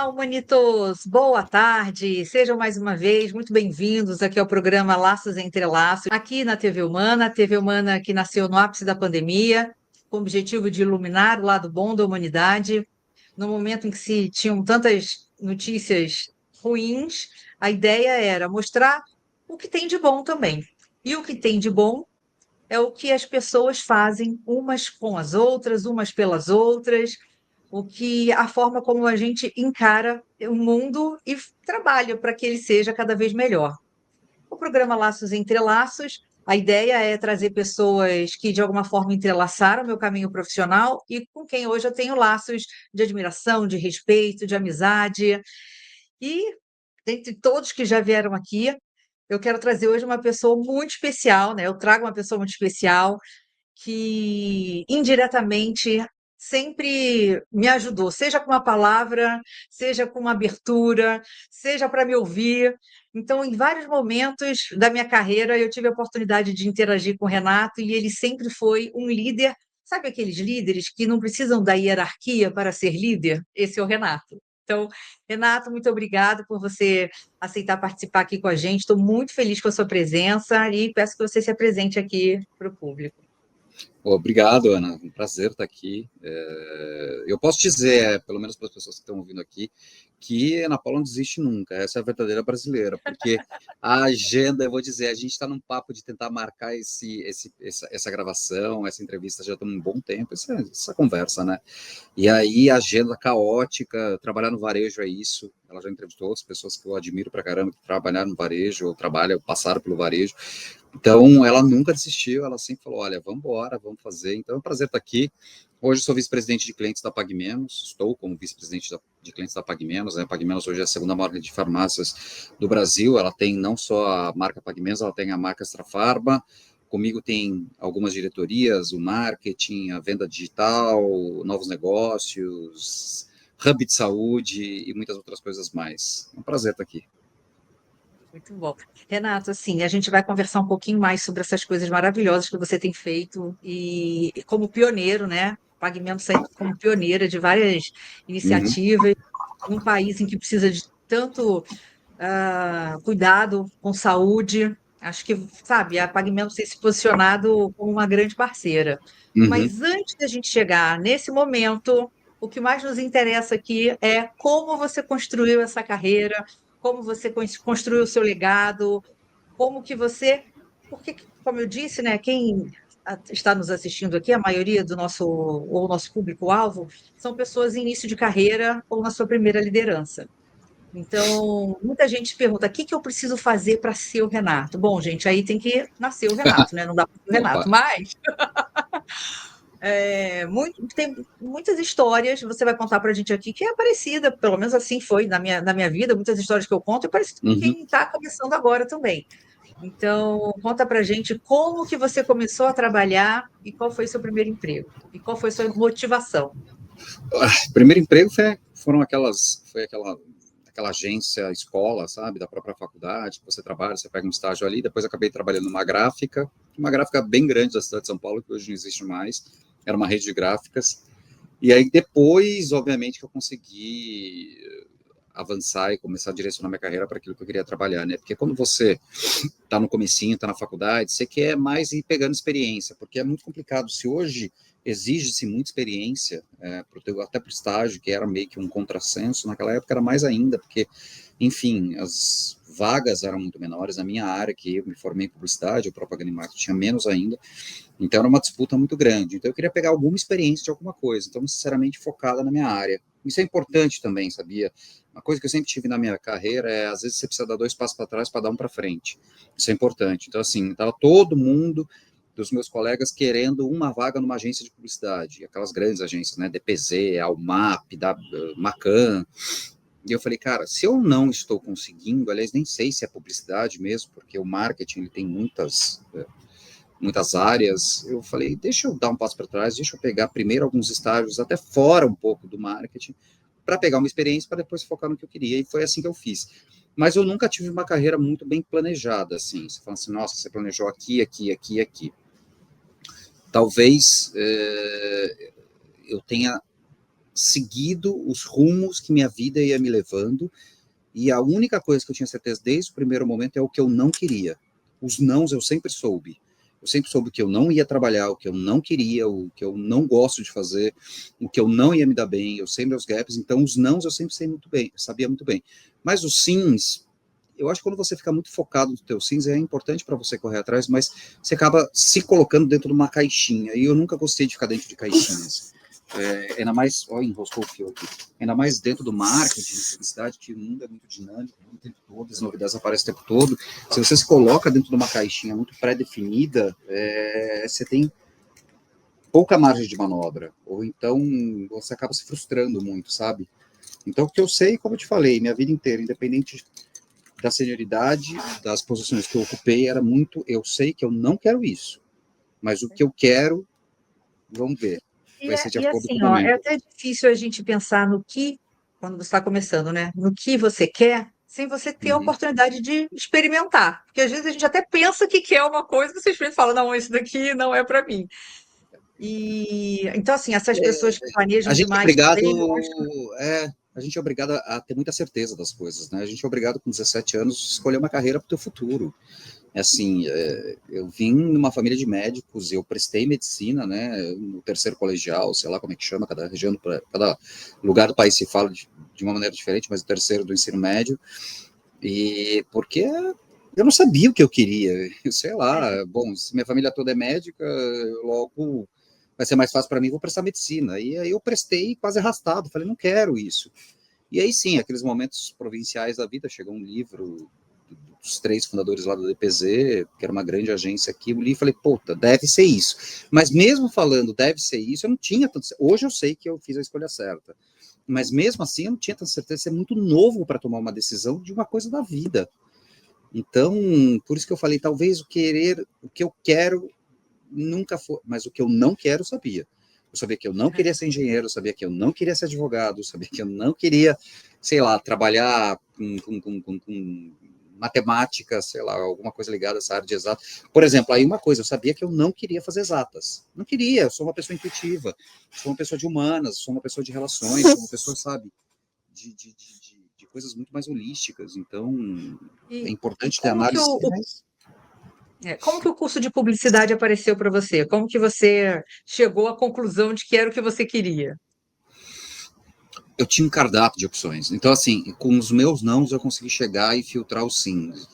Olá, humanitos! Boa tarde! Sejam mais uma vez muito bem-vindos aqui ao programa Laços Entre Laços, aqui na TV Humana, a TV Humana que nasceu no ápice da pandemia, com o objetivo de iluminar o lado bom da humanidade. No momento em que se tinham tantas notícias ruins, a ideia era mostrar o que tem de bom também. E o que tem de bom é o que as pessoas fazem umas com as outras, umas pelas outras, a forma como a gente encara o mundo e trabalha para que ele seja cada vez melhor. O programa Laços Entre Laços, a ideia é trazer pessoas que de alguma forma entrelaçaram meu caminho profissional e com quem hoje eu tenho laços de admiração, de respeito, de amizade. E dentre todos que já vieram aqui, eu quero trazer hoje uma pessoa muito especial, né? Eu trago uma pessoa muito especial que indiretamente sempre me ajudou, seja com uma palavra, seja com uma abertura, seja para me ouvir. Então, em vários momentos da minha carreira, eu tive a oportunidade de interagir com o Renato e ele sempre foi um líder. Sabe aqueles líderes que não precisam da hierarquia para ser líder? Esse é o Renato. Então, Renato, muito obrigado por você aceitar participar aqui com a gente. Estou muito feliz com a sua presença e peço que você se apresente aqui para o público. Obrigado, Ana. Um prazer estar aqui. Eu posso dizer, pelo menos para as pessoas que estão ouvindo aqui, que a Ana Paula não desiste nunca. Essa é a verdadeira brasileira, porque a agenda, eu vou dizer, a gente está num papo de tentar marcar essa gravação, essa entrevista já tem um bom tempo, essa conversa, né? E aí, a agenda caótica, trabalhar no varejo é isso. Ela já entrevistou outras pessoas que eu admiro pra caramba, que trabalharam no varejo, ou passaram pelo varejo. Então, ela nunca desistiu, ela sempre falou, olha, vamos embora, vamos fazer. Então, é um prazer estar aqui. Hoje, sou vice-presidente de clientes da PagMenos, estou como vice-presidente de clientes da PagMenos. Né? A PagMenos hoje é a segunda marca de farmácias do Brasil. Ela tem não só a marca PagMenos, ela tem a marca Extra Farma. Comigo tem algumas diretorias, o marketing, a venda digital, novos negócios, hub de saúde e muitas outras coisas mais. É um prazer estar aqui. Muito bom. Renato, assim, a gente vai conversar um pouquinho mais sobre essas coisas maravilhosas que você tem feito e como pioneiro, né? Pagamento sempre como pioneira de várias Uhum. iniciativas, num país em que precisa de tanto cuidado com saúde. Acho que, sabe, a Pagamento tem se posicionado como uma grande parceira. Uhum. Mas antes da gente chegar nesse momento, o que mais nos interessa aqui é como você construiu essa carreira, como você construiu o seu legado, como que você. Porque, como eu disse, né, quem está nos assistindo aqui, a maioria do nosso público-alvo, são pessoas em início de carreira ou na sua primeira liderança. Então, muita gente pergunta: o que que eu preciso fazer para ser o Renato? Bom, gente, aí tem que nascer o Renato, né? Não dá para ser o Opa. Renato, mas tem muitas histórias, você vai contar para a gente aqui, que é parecida, pelo menos assim foi na minha vida, muitas histórias que eu conto é parecido com Uhum. quem está começando agora também. Então, conta para a gente como que você começou a trabalhar e qual foi seu primeiro emprego, e qual foi sua motivação. Primeiro emprego foi aquela agência, escola, sabe, da própria faculdade, que você trabalha, você pega um estágio ali, depois acabei trabalhando numa uma gráfica bem grande da cidade de São Paulo, que hoje não existe mais, era uma rede de gráficas, e aí depois, obviamente, que eu consegui avançar e começar a direcionar minha carreira para aquilo que eu queria trabalhar, né, porque quando você está no comecinho, está na faculdade, você quer mais ir pegando experiência, porque é muito complicado. Se hoje exige-se muita experiência, até para o estágio, que era meio que um contrassenso, naquela época era mais ainda, porque, enfim, as vagas eram muito menores. A minha área, que eu me formei em publicidade, ou propaganda e marketing, tinha menos ainda, então era uma disputa muito grande. Então eu queria pegar alguma experiência de alguma coisa, então, sinceramente, focada na minha área. Isso é importante também, sabia? Uma coisa que eu sempre tive na minha carreira é, às vezes, você precisa dar 2 passos para trás para dar um para frente. Isso é importante. Então, assim, estava todo mundo dos meus colegas querendo uma vaga numa agência de publicidade, aquelas grandes agências, né? DPZ, Almap, Macan. E eu falei, cara, se eu não estou conseguindo, aliás, nem sei se é publicidade mesmo, porque o marketing ele tem muitas áreas, eu falei, deixa eu dar um passo para trás, deixa eu pegar primeiro alguns estágios até fora um pouco do marketing, para pegar uma experiência, para depois focar no que eu queria, e foi assim que eu fiz. Mas eu nunca tive uma carreira muito bem planejada, assim, você fala assim, nossa, você planejou aqui, aqui, aqui, aqui. Talvez eu tenha seguido os rumos que minha vida ia me levando, e a única coisa que eu tinha certeza desde o primeiro momento é o que eu não queria. Os nãos eu sempre soube. Eu sempre soube que eu não ia trabalhar, o que eu não queria, o que eu não gosto de fazer, o que eu não ia me dar bem, eu sei meus gaps, então os nãos eu sempre sei muito bem, sabia muito bem. Mas os sims, eu acho que quando você fica muito focado no teu sims, é importante para você correr atrás, mas você acaba se colocando dentro de uma caixinha, e eu nunca gostei de ficar dentro de caixinhas. Ainda mais, ó, enroscou o fio aqui, ainda mais dentro do marketing, de publicidade, que o mundo é muito dinâmico, o tempo todo, as novidades aparecem o tempo todo. Se você se coloca dentro de uma caixinha muito pré-definida, você tem pouca margem de manobra, ou então você acaba se frustrando muito, sabe? Então, o que eu sei, como eu te falei, minha vida inteira, independente da senioridade, das posições que eu ocupei, era muito, eu sei que eu não quero isso, mas o que eu quero, vamos ver, vai ser de E acordo com assim, o ó, é momento. até difícil a gente pensar no que, quando você está começando, né? No que você quer, sem você ter a Uhum. oportunidade de experimentar. Porque às vezes a gente até pensa que quer uma coisa, você experimenta e fala, não, isso daqui não é para mim. E então, assim, essas pessoas que A planejam gente é demais obrigado, também, eu acho a gente é obrigado a ter muita certeza das coisas, né? A gente é obrigado com 17 anos a escolher uma carreira para o teu futuro. Assim, eu vim numa família de médicos, eu prestei medicina, né, no terceiro colegial, sei lá como é que chama, cada região, cada lugar do país se fala de uma maneira diferente, mas o terceiro do ensino médio, e porque eu não sabia o que eu queria, eu sei lá, bom, se minha família toda é médica, logo vai ser mais fácil para mim, vou prestar medicina, e aí eu prestei quase arrastado, falei, não quero isso. E aí sim, aqueles momentos provinciais da vida, chegou um livro dos 3 fundadores lá do DPZ, que era uma grande agência aqui, eu li e falei, puta, deve ser isso. Mas mesmo falando deve ser isso, eu não tinha tanto. Hoje eu sei que eu fiz a escolha certa. Mas mesmo assim, eu não tinha tanta certeza, é muito novo para tomar uma decisão de uma coisa da vida. Então, por isso que eu falei, talvez o querer, o que eu quero nunca foi, mas o que eu não quero, eu sabia. Eu sabia que eu não queria ser engenheiro, eu sabia que eu não queria ser advogado, eu sabia que eu não queria, sei lá, trabalhar com matemática, sei lá, alguma coisa ligada a essa área de exatas. Por exemplo, aí uma coisa, eu sabia que eu não queria fazer exatas. Não queria, eu sou uma pessoa intuitiva, sou uma pessoa de humanas, sou uma pessoa de relações, sou uma pessoa, sabe, de coisas muito mais holísticas. Então, é e importante ter como que análise, mas como que o curso de publicidade apareceu para você? Como que você chegou à conclusão de que era o que você queria? eu tinha um cardápio de opções. Então, assim, com os meus nãos eu consegui chegar e filtrar os sims.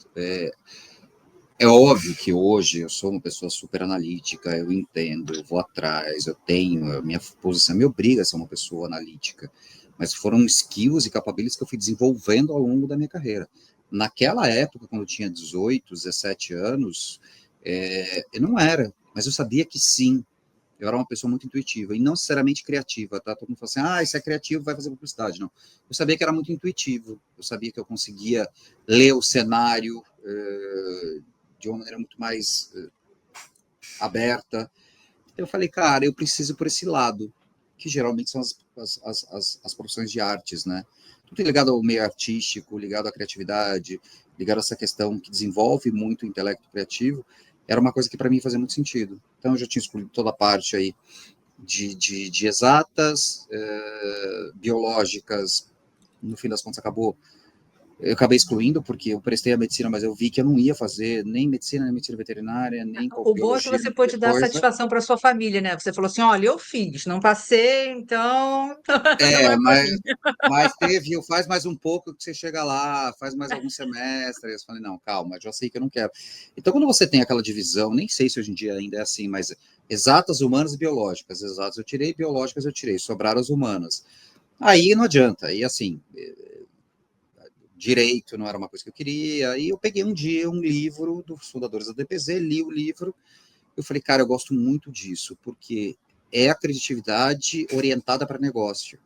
É óbvio que hoje eu sou uma pessoa super analítica, eu entendo, eu vou atrás, eu tenho, a minha posição me obriga a ser uma pessoa analítica, mas foram skills e capabilities que eu fui desenvolvendo ao longo da minha carreira. Naquela época, quando eu tinha 18, 17 anos, eu não era, mas eu sabia que sim, eu era uma pessoa muito intuitiva e não necessariamente criativa, tá? Todo mundo fala assim, isso é criativo, vai fazer publicidade. Não. Eu sabia que era muito intuitivo, eu sabia que eu conseguia ler o cenário de uma maneira muito mais aberta. Então eu falei, cara, eu preciso por esse lado, que geralmente são as profissões de artes, né? Tudo ligado ao meio artístico, ligado à criatividade, ligado a essa questão que desenvolve muito o intelecto criativo, era uma coisa que para mim fazia muito sentido. Então eu já tinha escolhido toda a parte aí de exatas, biológicas, no fim das contas acabou. Eu acabei excluindo porque eu prestei a medicina, mas eu vi que eu não ia fazer nem medicina, nem medicina veterinária, nem O bom é que biologia, você nem qualquer pôde dar coisa. satisfação para sua família, né? Você falou assim: olha, eu fiz, não passei, então não é para Mas, mim. mas teve, faz mais um pouco que você chega lá, faz mais alguns semestres. Eu falei, não, calma, já sei que eu não quero. Então, quando você tem aquela divisão, nem sei se hoje em dia ainda é assim, mas exatas, humanas e biológicas. Exatas eu tirei, biológicas eu tirei, sobraram as humanas. Aí não adianta, aí assim, direito não era uma coisa que eu queria. Aí eu peguei um dia um livro dos fundadores da DPZ, li o livro, eu falei, cara, eu gosto muito disso, porque é a criatividade orientada para negócio,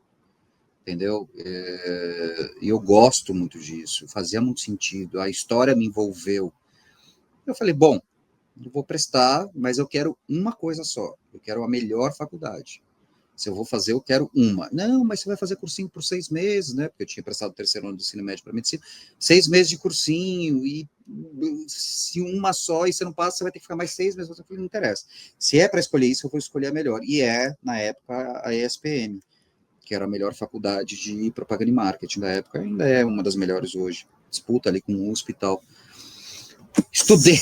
entendeu? E eu gosto muito disso, fazia muito sentido, a história me envolveu. Eu falei, bom, eu vou prestar, mas eu quero uma coisa só, eu quero a melhor faculdade. Se eu vou fazer, eu quero uma. Não, mas você vai fazer cursinho por 6 meses, né? Porque eu tinha prestado o terceiro ano do ensino médio para medicina. 6 meses de cursinho, e se uma só e você não passa, você vai ter que ficar mais 6 meses. Eu falei, não interessa. Se é para escolher isso, eu vou escolher a melhor. E na época, a ESPM, que era a melhor faculdade de propaganda e marketing da época, ainda é uma das melhores hoje, disputa ali com o USP e tal. Estudei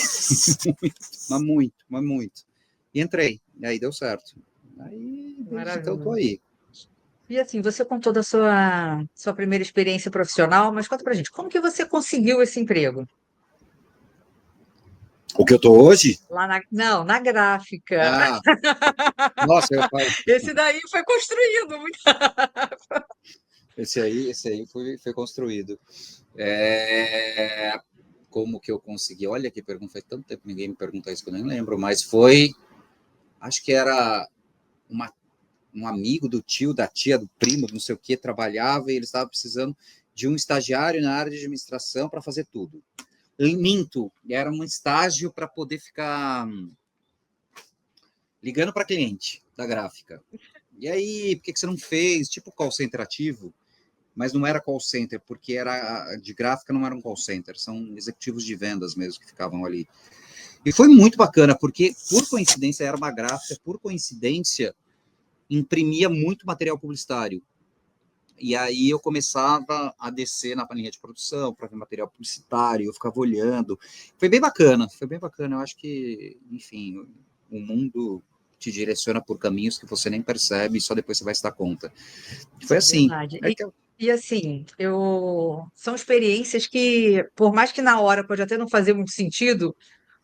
muito, mas muito. E entrei, e aí deu certo. Aí, desde então, eu tô Maravilha. aí. E assim, você contou da sua primeira experiência profissional, mas conta pra gente, como que você conseguiu esse emprego? O que eu tô hoje? Não, na gráfica. Ah, nossa, eu falo, Esse daí foi construído muito. esse aí foi construído. É, como que eu consegui? Olha que pergunta, faz tanto tempo que ninguém me pergunta isso que eu nem lembro, mas foi, acho que era uma, um amigo do tio, da tia, do primo, não sei o que, trabalhava e ele estava precisando de um estagiário na área de administração para fazer tudo. Minto, era um estágio para poder ficar ligando para cliente da gráfica. E aí, por que você não fez? Tipo call center ativo, mas não era call center, porque era de gráfica, não era um call center, são executivos de vendas mesmo que ficavam ali. E foi muito bacana, porque, por coincidência, era uma gráfica, por coincidência, imprimia muito material publicitário. E aí eu começava a descer na linha de produção para ver material publicitário, eu ficava olhando. Foi bem bacana, foi bem bacana. Eu acho que, enfim, o mundo te direciona por caminhos que você nem percebe e só depois você vai se dar conta. Foi assim. Verdade. É que eu, E assim, são experiências que, por mais que na hora pode até não fazer muito sentido,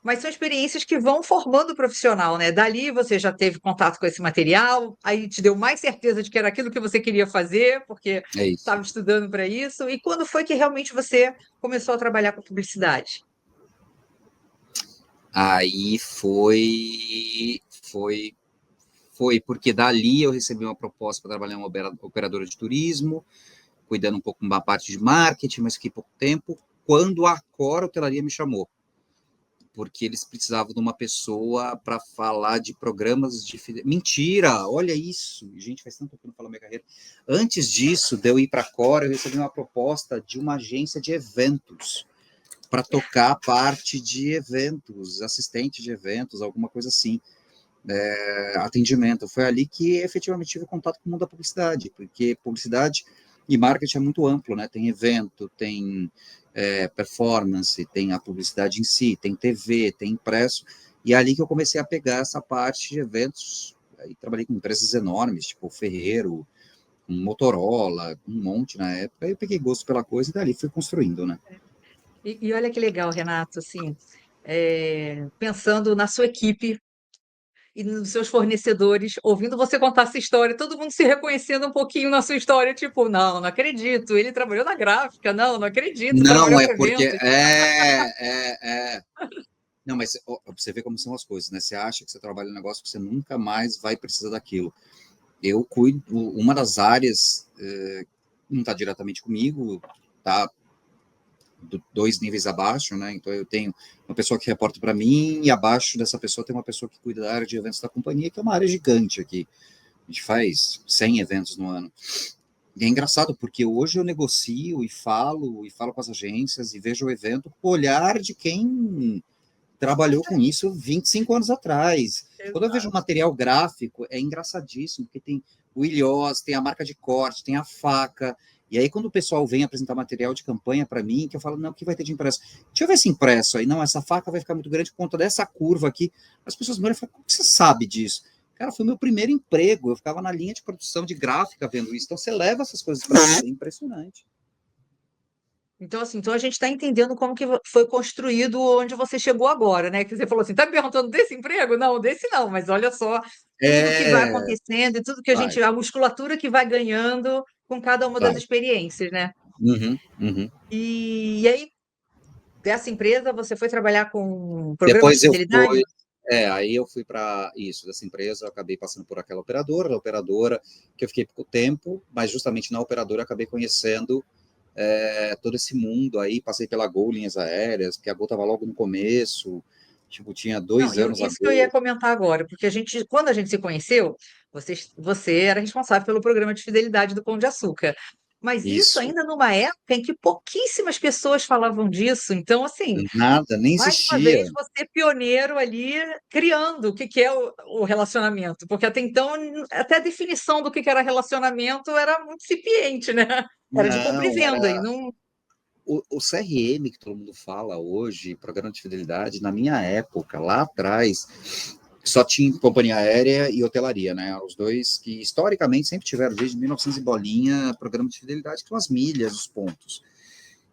mas são experiências que vão formando o profissional, né? Dali você já teve contato com esse material, aí te deu mais certeza de que era aquilo que você queria fazer, porque é isso. estava estudando para isso. E quando foi que realmente você começou a trabalhar com publicidade? Aí foi porque dali eu recebi uma proposta para trabalhar em uma operadora de turismo, cuidando um pouco da parte de marketing, mas fiquei pouco tempo, quando a Cora Hotelaria me chamou, porque eles precisavam de uma pessoa para falar de programas de... Mentira, olha isso! Gente, faz tanto tempo que eu não falo minha carreira. Antes disso, de eu ir para a Cora, eu recebi uma proposta de uma agência de eventos, para tocar a parte de eventos, assistente de eventos, alguma coisa assim, atendimento. Foi ali que efetivamente tive contato com o mundo da publicidade, porque publicidade e marketing é muito amplo, né? Tem evento, tem performance, tem a publicidade em si, tem TV, tem impresso, e é ali que eu comecei a pegar essa parte de eventos. Aí trabalhei com empresas enormes, tipo Ferreiro, Motorola, um monte na época, aí eu peguei gosto pela coisa e dali fui construindo, né? E olha que legal, Renato, assim, pensando na sua equipe e nos seus fornecedores, ouvindo você contar essa história, todo mundo se reconhecendo um pouquinho na sua história, tipo, não, não acredito, ele trabalhou na gráfica, não, não acredito, Não, trabalhou é com porque eventos. Não, mas ó, você vê como são as coisas, né? Você acha que você trabalha em um negócio que você nunca mais vai precisar daquilo. Eu cuido, uma das áreas não está diretamente comigo, tá dois níveis abaixo, né? Então eu tenho uma pessoa que reporta para mim e abaixo dessa pessoa tem uma pessoa que cuida da área de eventos da companhia, que é uma área gigante aqui. A gente faz 100 eventos no ano. E é engraçado, porque hoje eu negocio e falo com as agências e vejo o evento com o olhar de quem trabalhou com isso 25 anos atrás. Quando eu vejo um Exato. material gráfico, é engraçadíssimo, porque tem o ilhós, tem a marca de corte, tem a faca. E aí, quando o pessoal vem apresentar material de campanha para mim, que eu falo, não, o que vai ter de impresso? Deixa eu ver esse impresso aí. Não, essa faca vai ficar muito grande por conta dessa curva aqui. As pessoas me olham e falam, como você sabe disso? Cara, foi meu primeiro emprego. Eu ficava na linha de produção de gráfica vendo isso. Então, você leva essas coisas para você. É impressionante. Então, assim, então a gente está entendendo como que foi construído onde você chegou agora, né? Que você falou assim, tá me perguntando desse emprego? Não, desse não, mas olha só, tudo que vai É, acontecendo e tudo que vai. a musculatura que vai ganhando com cada uma das Vai. experiências, né? Uhum, uhum. E aí, dessa empresa, você foi trabalhar com programas de Depois eu fidelidade? fui, aí eu fui para isso, dessa empresa, eu acabei passando por aquela operadora, a operadora que eu fiquei pouco tempo, mas justamente na operadora eu acabei conhecendo todo esse mundo aí, passei pela Gol Linhas Aéreas, porque a Gol estava logo no começo, tipo, tinha Não, 2 anos a isso que eu ia Gol. comentar agora, porque quando a gente se conheceu, você era responsável pelo programa de fidelidade do Pão de Açúcar. Mas isso Isso, ainda numa época em que pouquíssimas pessoas falavam disso. Então, assim, nada, nem mais uma vez, existia. você é pioneiro ali, criando o que que é o relacionamento, porque até então, até a definição do que era relacionamento era muito incipiente, né? Era de compra e Não, venda, e era não. o CRM que todo mundo fala hoje, programa de fidelidade, na minha época, lá atrás, só tinha companhia aérea e hotelaria, né? Os dois que historicamente sempre tiveram, desde 1900 e bolinha, programa de fidelidade, que são as milhas, os pontos.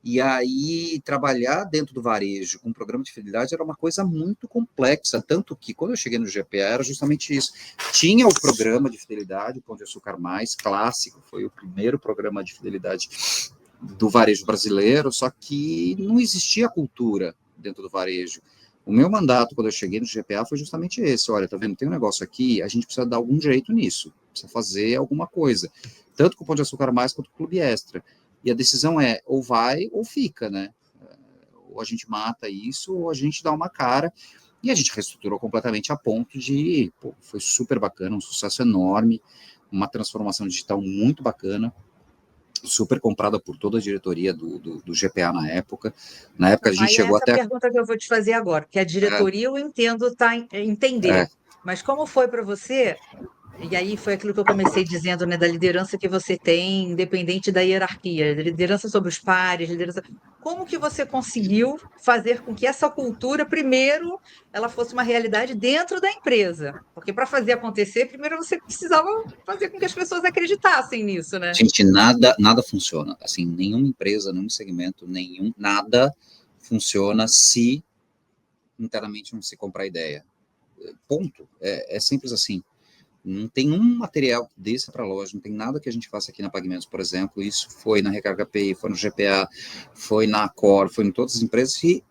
E aí, trabalhar dentro do varejo com um programa de fidelidade era uma coisa muito complexa, tanto que quando eu cheguei no GPA era justamente isso. Tinha o programa de fidelidade, o Pão de Açúcar Mais, clássico, foi o primeiro programa de fidelidade do varejo brasileiro, só que não existia cultura dentro do varejo. O meu mandato, quando eu cheguei no GPA, foi justamente esse: olha, tá vendo, tem um negócio aqui, a gente precisa dar algum jeito nisso, precisa fazer alguma coisa, tanto com o Pão de Açúcar Mais quanto com o Clube Extra. E a decisão é, ou vai ou fica, né? Ou a gente mata isso, ou a gente dá uma cara. E a gente reestruturou completamente a ponto de, pô, foi super bacana, um sucesso enorme, uma transformação digital muito bacana, super comprada por toda a diretoria do GPA na época. Na época a gente Aí é chegou essa até. pergunta que eu vou te fazer agora, que a É, diretoria eu entendo tá, é, entender, mas como foi para você? E aí foi aquilo que eu comecei dizendo, né, da liderança que você tem, independente da hierarquia, liderança sobre os pares, liderança. Como que você conseguiu fazer com que essa cultura, primeiro, ela fosse uma realidade dentro da empresa? Porque para fazer acontecer, primeiro você precisava fazer com que as pessoas acreditassem nisso, né? gente, nada funciona. Assim, nenhuma empresa, nenhum segmento, nada funciona se internamente não se comprar ideia. Ponto. É simples assim. Não tem um material que desça para a loja, não tem nada que a gente faça aqui na Pagamentos, por exemplo. Isso foi na Recarga Pay, foi no GPA, foi na Cor, foi em todas as empresas, e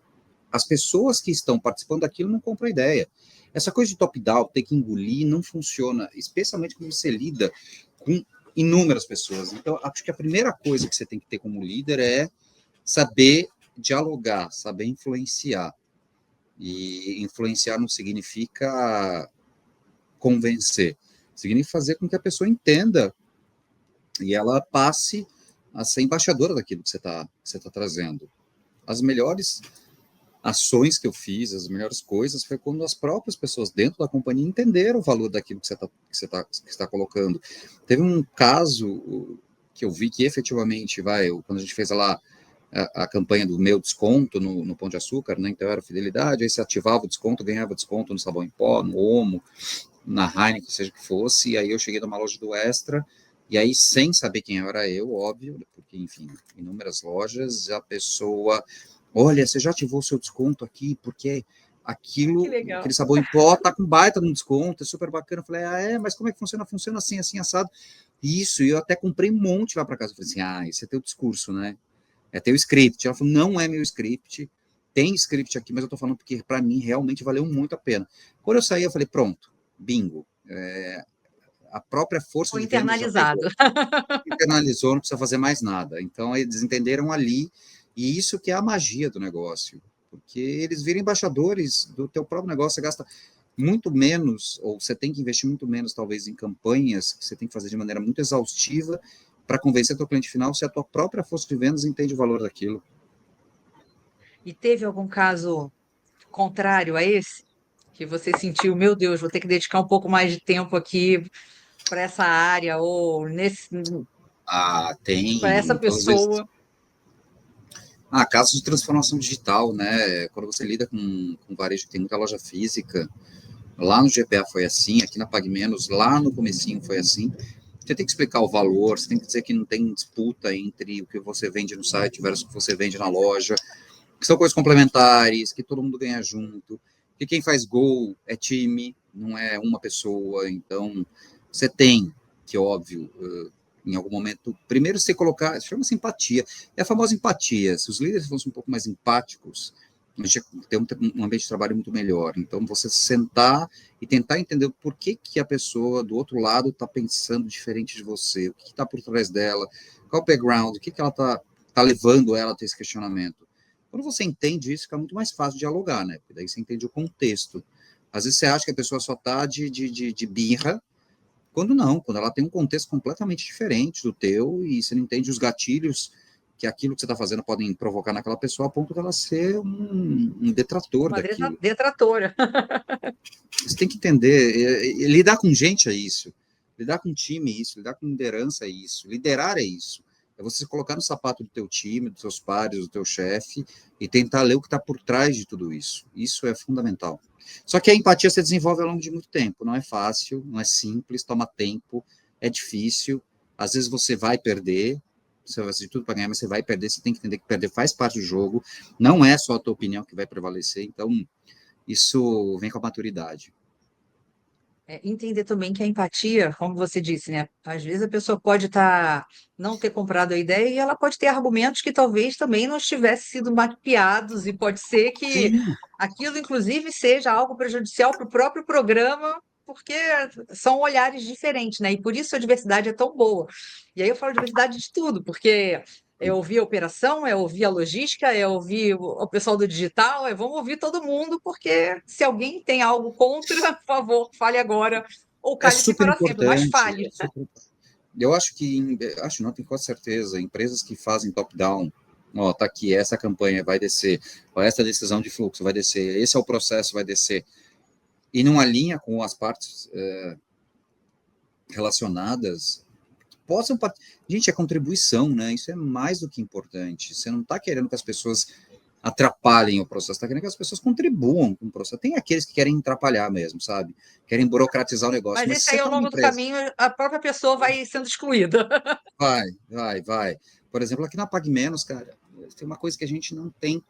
as pessoas que estão participando daquilo não compram ideia. Essa coisa de top-down, ter que engolir, não funciona, especialmente quando você lida com inúmeras pessoas. Então, acho que a primeira coisa que você tem que ter como líder é saber dialogar, saber influenciar. E influenciar não significa convencer, significa fazer com que a pessoa entenda e ela passe a ser embaixadora daquilo que você tá trazendo. As melhores ações que eu fiz, as melhores coisas, foi quando as próprias pessoas dentro da companhia entenderam o valor daquilo que você está colocando. Teve um caso que eu vi que efetivamente, quando a gente fez lá a campanha do meu desconto no Pão de Açúcar, né, então era fidelidade, aí você ativava o desconto, ganhava desconto no sabão em pó, no Omo, na Heineken, seja o que fosse, e aí eu cheguei numa loja do Extra, e aí sem saber quem era eu, óbvio, porque, enfim, inúmeras lojas, a pessoa, olha, você já ativou o seu desconto aqui, porque Que aquilo, legal. aquele sabão em pó tá com baita no desconto, é super bacana. Eu falei, mas como é que funciona? Funciona assim, assim, assado. Isso, e eu até comprei um monte lá para casa. Eu falei assim, esse é teu discurso, né? É teu script. Ela falou, não é meu script, tem script aqui, mas eu tô falando porque para mim realmente valeu muito a pena. Quando eu saí, eu falei, pronto, bingo. A própria força Foi de venda já pegou. internalizado. Internalizou, não precisa fazer mais nada. Então, eles entenderam ali, e isso que é a magia do negócio, porque eles viram embaixadores do teu próprio negócio, você gasta muito menos, ou você tem que investir muito menos, talvez, em campanhas, que você tem que fazer de maneira muito exaustiva, para convencer teu cliente final, se a tua própria força de vendas entende o valor daquilo. E teve algum caso contrário a esse? Que você sentiu, meu Deus, vou ter que dedicar um pouco mais de tempo aqui para essa área, ou nesse, para essa Tem, todas as vezes. pessoa. Casos de transformação digital, né? Quando você lida com varejo, tem muita loja física. Lá no GPA foi assim, aqui na PagMenos, lá no comecinho foi assim. Você tem que explicar o valor, você tem que dizer que não tem disputa entre o que você vende no site versus o que você vende na loja, que são coisas complementares, que todo mundo ganha junto, que quem faz gol é time, não é uma pessoa. Então, você tem que, óbvio, em algum momento, primeiro você colocar, chama simpatia, é a famosa empatia. Se os líderes fossem um pouco mais empáticos, a gente ia ter um ambiente de trabalho muito melhor. Então, você sentar e tentar entender por que a pessoa do outro lado está pensando diferente de você, o que está por trás dela, qual o background, o que ela está levando ela a ter esse questionamento. Quando você entende isso, fica muito mais fácil dialogar, né? Porque daí você entende o contexto. Às vezes você acha que a pessoa só está de birra, Quando não, quando ela tem um contexto completamente diferente do teu e você não entende os gatilhos que aquilo que você está fazendo podem provocar naquela pessoa a ponto dela ser um detrator Uma daquilo. detratora. Você tem que entender, lidar com gente é isso, lidar com time é isso, lidar com liderança é isso, liderar é isso. É você se colocar no sapato do teu time, dos seus pares, do teu chefe e tentar ler o que está por trás de tudo isso. Isso é fundamental. Só que a empatia se desenvolve ao longo de muito tempo. Não é fácil, não é simples, toma tempo, é difícil. Às vezes você vai perder, você vai fazer tudo para ganhar, mas você vai perder. Você tem que entender que perder faz parte do jogo. Não é só a tua opinião que vai prevalecer. Então, isso vem com a maturidade. Entender também que a empatia, como você disse, né? Às vezes a pessoa pode não ter comprado a ideia e ela pode ter argumentos que talvez também não tivessem sido mapeados, e pode ser que Sim, aquilo, inclusive, seja algo prejudicial para o próprio programa, porque são olhares diferentes, né? E por isso a diversidade é tão boa. E aí eu falo diversidade de tudo, porque é ouvir a operação, é ouvir a logística, é ouvir o pessoal do digital, vamos ouvir todo mundo, porque se alguém tem algo contra, por favor, fale agora, ou é cale-se super para sempre, mas importante. fale. Eu acho que, acho não, tenho quase certeza, empresas que fazem top-down, ó, tá aqui, essa campanha vai descer, ó, essa decisão de fluxo vai descer, esse é o processo, vai descer, e não alinha com as partes relacionadas, possam, gente, é contribuição, né, isso é mais do que importante, você não está querendo que as pessoas atrapalhem o processo, está querendo que as pessoas contribuam com o processo, tem aqueles que querem atrapalhar mesmo, sabe, querem burocratizar o negócio, Mas mas se esse você aí, ao está numa longo do empresa. caminho, a própria pessoa vai sendo excluída. Vai. Por exemplo, aqui na Pague Menos, cara, tem uma coisa que a gente não tem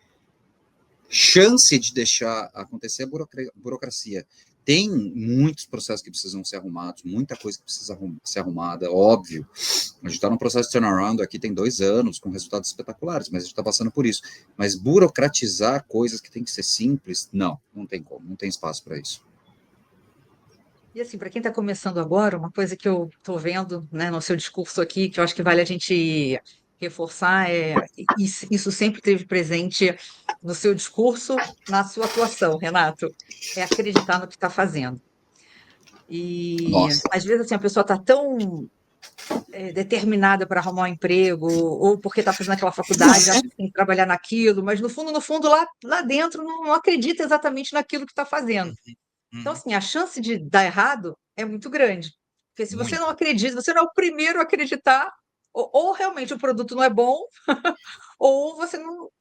chance de deixar acontecer, a burocracia. Tem muitos processos que precisam ser arrumados, muita coisa que precisa ser arrumada, óbvio. A gente está num processo de turnaround aqui tem 2 anos, com resultados espetaculares, mas a gente está passando por isso. Mas burocratizar coisas que tem que ser simples, não tem como, não tem espaço para isso. E assim, para quem está começando agora, uma coisa que eu estou vendo, né, no seu discurso aqui, que eu acho que vale a gente reforçar, isso sempre esteve presente no seu discurso, na sua atuação, Renato, é acreditar no que está fazendo. E Nossa, às vezes assim, a pessoa está tão determinada para arrumar um emprego, ou porque está fazendo aquela faculdade, acha que tem que trabalhar naquilo, mas no fundo, lá dentro, não acredita exatamente naquilo que está fazendo. Então, assim, a chance de dar errado é muito grande. Porque se você não muito. acredita, você não é o primeiro a acreditar, ou realmente o produto não é bom, ou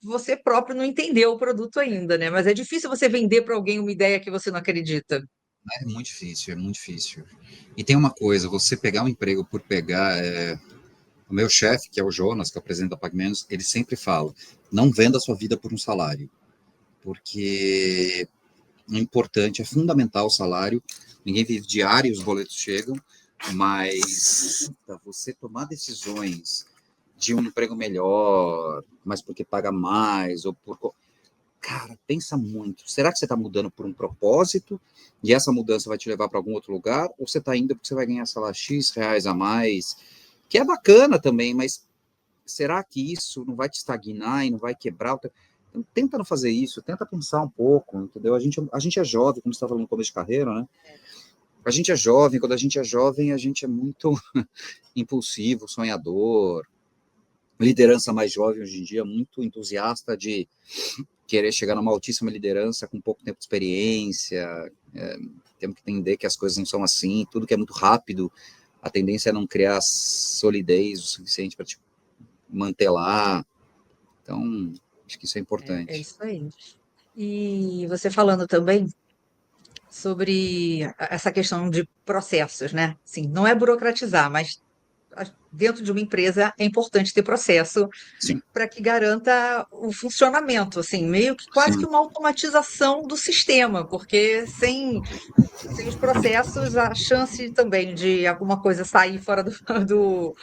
você próprio não entendeu o produto ainda, né? Mas é difícil você vender para alguém uma ideia que você não acredita. É muito difícil, é muito difícil. E tem uma coisa, você pegar um emprego por pegar, o meu chefe, que é o Jonas, que é o presidente da PagMenos, ele sempre fala, não venda a sua vida por um salário, porque é importante, é fundamental o salário, ninguém vive diário, os boletos chegam, mas você tomar decisões de um emprego melhor, mas porque paga mais, ou por... Cara, pensa muito. Será que você está mudando por um propósito e essa mudança vai te levar para algum outro lugar? Ou você está indo porque você vai ganhar, sei lá, X reais a mais? Que é bacana também, mas será que isso não vai te estagnar e não vai quebrar? Então, tenta não fazer isso, tenta pensar um pouco, entendeu? A gente é jovem, como você estava falando no começo de carreira, né? A gente é jovem, quando a gente é jovem, a gente é muito impulsivo, sonhador. Liderança mais jovem hoje em dia, muito entusiasta de querer chegar numa altíssima liderança com pouco tempo de experiência. Temos que entender que as coisas não são assim, tudo que é muito rápido, a tendência é não criar solidez o suficiente para te manter lá. Então, acho que isso é É importante. isso aí. E você falando também sobre essa questão de processos, né? Sim, não é burocratizar, mas dentro de uma empresa é importante ter processo Sim, para que garanta o funcionamento, assim, meio que quase que sim, uma automatização do sistema, porque sem os processos, a chance também de alguma coisa sair fora do,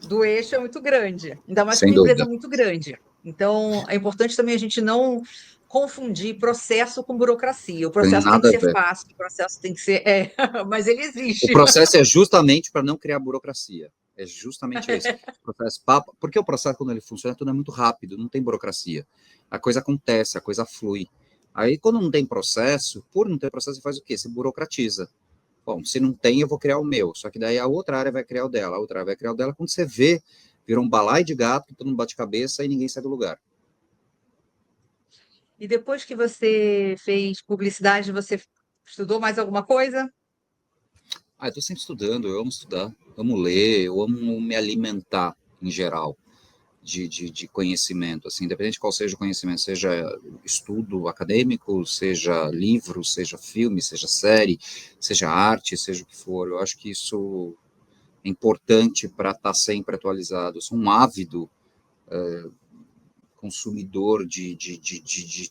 do eixo é muito grande, ainda mais com sem uma empresa dúvida. muito grande. Então, é importante também a gente não confundir processo com burocracia. O Tem processo tem que nada a ser ver. fácil, o processo tem que ser. Mas ele O existe. processo é justamente para não criar burocracia. É justamente isso. O processo, porque o processo, quando ele funciona, tudo é muito rápido, não tem burocracia. A coisa acontece, a coisa flui. Aí, quando não tem processo, por não ter processo, você faz o quê? Você burocratiza. Bom, se não tem, eu vou criar o meu. Só que daí a outra área vai criar o dela, a outra área vai criar o dela. Quando você vê, virou um balaio de gato, todo mundo bate cabeça e ninguém sai do lugar. E depois que você fez publicidade, você estudou mais alguma coisa? Ah, eu tô sempre estudando, eu amo estudar, amo ler, eu amo me alimentar em geral de conhecimento, assim, independente de qual seja o conhecimento, seja estudo acadêmico, seja livro, seja filme, seja série, seja arte, seja o que for. Eu acho que isso é importante para estar sempre atualizado. Eu sou um ávido consumidor de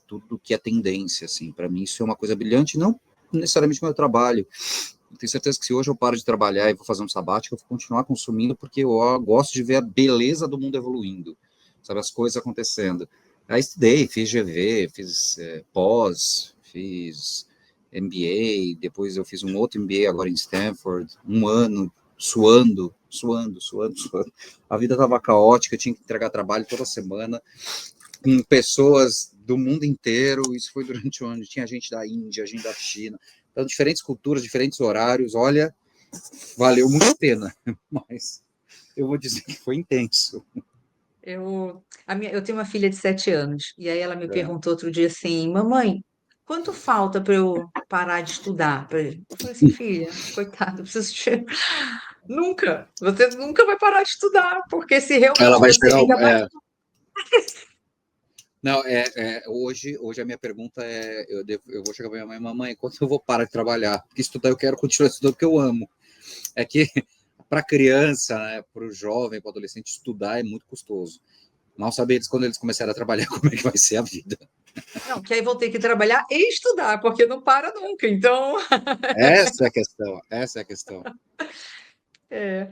tudo que é tendência, assim. Para mim isso é uma coisa brilhante, não necessariamente o meu trabalho. Eu tenho certeza que se hoje eu paro de trabalhar e vou fazer um sabático, eu vou continuar consumindo porque eu gosto de ver a beleza do mundo evoluindo, sabe, as coisas acontecendo. Aí estudei, fiz GV, fiz pós, fiz MBA, depois eu fiz um outro MBA agora em Stanford, um ano suando. A vida estava caótica, eu tinha que entregar trabalho toda semana com pessoas do mundo inteiro. Isso foi durante o ano. Tinha gente da Índia, gente da China, então, diferentes culturas, diferentes horários. Olha, valeu muito a pena, mas eu vou dizer que foi intenso. Eu tenho uma filha de 7 anos, e aí ela me É. perguntou outro dia assim, mamãe, quanto falta para eu parar de estudar? Eu falei assim, filha, coitada, eu preciso te... Nunca, você nunca vai parar de estudar, porque se Ela realmente vai você chegar. ainda mais. Não, hoje a minha pergunta é: eu vou chegar para minha mãe, mamãe, quando eu vou parar de trabalhar? Porque estudar eu quero continuar estudando porque eu amo. É que para criança, né, para o jovem, para o adolescente, estudar é muito custoso. Mal saber eles quando eles começarem a trabalhar como é que vai ser a vida. Não, que aí vão ter que trabalhar e estudar, porque não para nunca. Então, Essa é a questão, essa é a questão. é.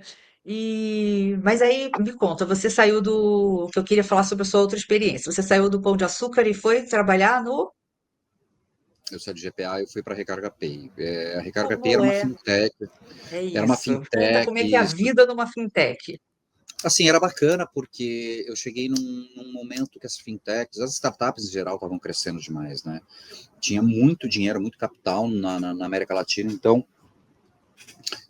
Mas aí me conta, você saiu do que eu queria falar sobre a sua outra experiência. Você saiu do Pão de Açúcar e foi trabalhar no Eu saí do GPA e eu fui para a Recarga Pay. A Recarga Pay Como é? É era uma isso. Conta fintech, como é que é a vida numa fintech. assim, era bacana porque eu cheguei num momento que as fintechs, as startups em geral estavam crescendo demais, né? Tinha muito dinheiro, muito capital na América Latina, então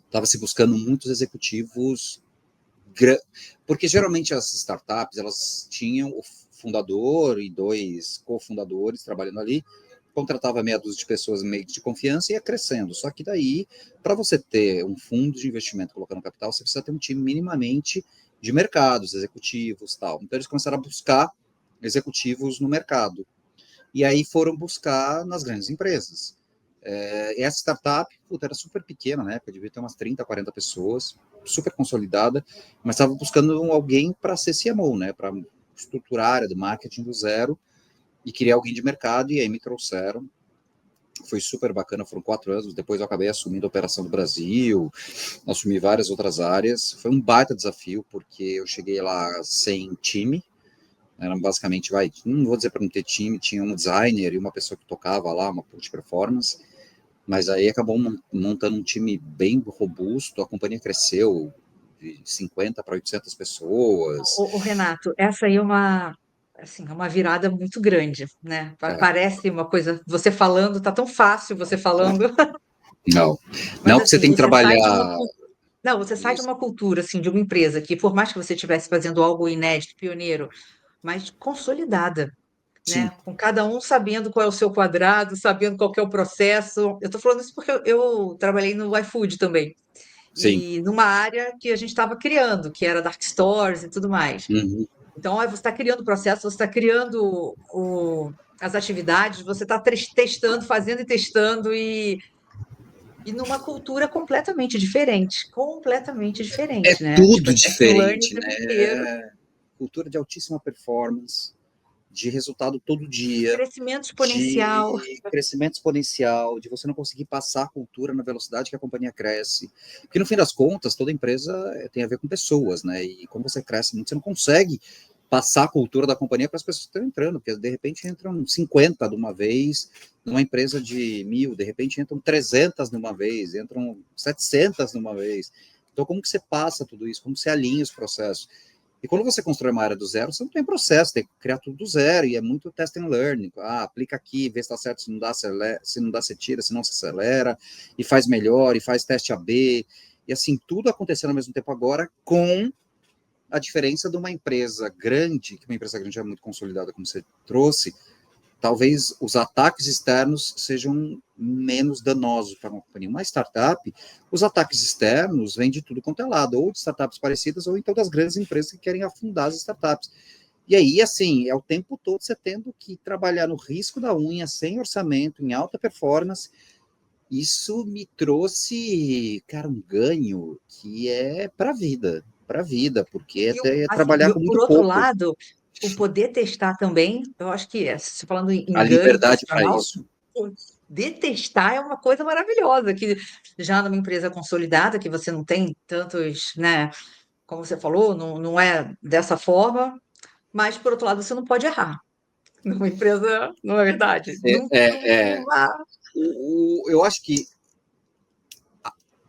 estava se buscando muitos executivos, porque geralmente as startups, elas tinham o fundador e dois cofundadores trabalhando ali, contratava meia dúzia de pessoas meio de confiança e ia crescendo. Só que daí, para você ter um fundo de investimento colocando capital, você precisa ter um time minimamente de mercados, executivos, tal. Então eles começaram a buscar executivos no mercado. E aí foram buscar nas grandes empresas. Essa startup, puta, era super pequena na época, devia ter umas 30, 40 pessoas, super consolidada, mas estava buscando alguém para ser CMO, né, para estruturar a área de marketing do zero e queria alguém de mercado, e aí me trouxeram. Foi super bacana, foram 4 anos. Depois eu acabei assumindo a operação do Brasil, assumi várias outras áreas. Foi um baita desafio, porque eu cheguei lá sem time. Era basicamente, não vou dizer para não ter time, tinha um designer e uma pessoa que tocava lá, uma de performance. Mas aí acabou montando um time bem robusto. A companhia cresceu de 50 para 800 pessoas. Renato, essa aí é uma, assim, é uma virada muito grande, né? É, Parece uma coisa, você falando, tá tão fácil você falando, não, mas não, porque você assim, tem que você sai de uma, trabalhar não, você sai de isso. uma cultura, assim, de uma empresa que, por mais que você estivesse fazendo algo inédito, pioneiro, mas consolidada, Sim, né? Com cada um sabendo qual é o seu quadrado, sabendo qual que é o processo. Eu estou falando isso porque eu trabalhei no iFood também, sim. e numa área que a gente estava criando, que era dark stores e tudo mais. Uhum. Então, você está criando o processo, você está criando as atividades, você está testando, fazendo e testando, e numa cultura completamente É diferente, né? Tipo, tudo é test and learn o diferente, tempo inteiro, né? Cultura de altíssima performance, de resultado todo dia, crescimento exponencial. de crescimento exponencial, de você não conseguir passar a cultura na velocidade que a companhia cresce. Porque no fim das contas, toda empresa tem a ver com pessoas, né? E como você cresce muito, você não consegue passar a cultura da companhia para as pessoas que estão entrando, porque de repente entram 50 de uma vez, numa empresa de 1.000, de repente entram 300 de uma vez, entram 700 de uma vez. Então, como que você passa tudo isso? Como você alinha os processos? E quando você constrói uma área do zero, você não tem processo, tem que criar tudo do zero, e é muito test and learn. Aplica aqui, vê se está certo, se não dá, se não dá, você tira, se não, se acelera, e faz melhor, e faz teste AB, e assim, tudo acontecendo ao mesmo tempo agora, com a diferença de uma empresa grande, que uma empresa grande é muito consolidada, como você trouxe, talvez os ataques externos sejam menos danosos para uma companhia. Uma startup, os ataques externos vêm de tudo quanto é lado, ou de startups parecidas, ou então das grandes empresas que querem afundar as startups. E aí, assim, é o tempo todo você tendo que trabalhar no risco da unha, sem orçamento, em alta performance. Isso me trouxe, cara, um ganho que é para a vida, porque é Assim, trabalhar com por muito outro pouco. lado, o poder testar também, eu acho que, se falando A em ganho liberdade para profissional, isso. detestar é uma coisa maravilhosa, que já numa empresa consolidada, que você não tem tantos, né, como você falou, não é dessa forma, mas, por outro lado, você não pode errar. Numa empresa, não é verdade? É, é, eu acho que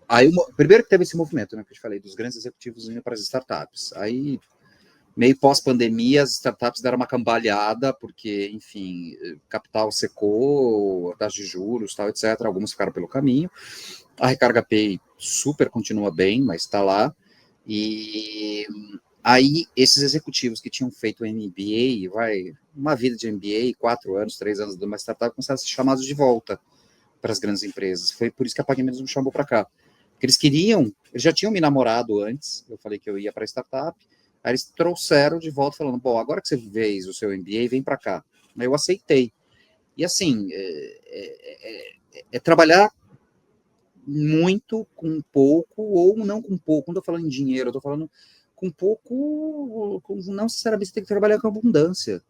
aí, primeiro que teve esse movimento, né, que eu te falei, dos grandes executivos indo para as startups. Aí, meio pós-pandemia, as startups deram uma cambaleada, porque, enfim, capital secou, taxa de juros, tal, etc. Algumas ficaram pelo caminho. A Recarga Pay super continua bem, mas está lá. E aí, esses executivos que tinham feito MBA, uma vida de MBA, 4 anos, 3 anos de uma startup, começaram a ser chamados de volta para as grandes empresas. Foi por isso que a PagMenos me chamou para cá. Porque eles já tinham me namorado antes, eu falei que eu ia para a startup, aí eles trouxeram de volta falando, bom, agora que você fez o seu MBA, vem para cá. Aí eu aceitei. E assim, é trabalhar muito com pouco, ou não com pouco, não estou falando em dinheiro, eu estou falando com pouco, não necessariamente você tem que trabalhar com abundância.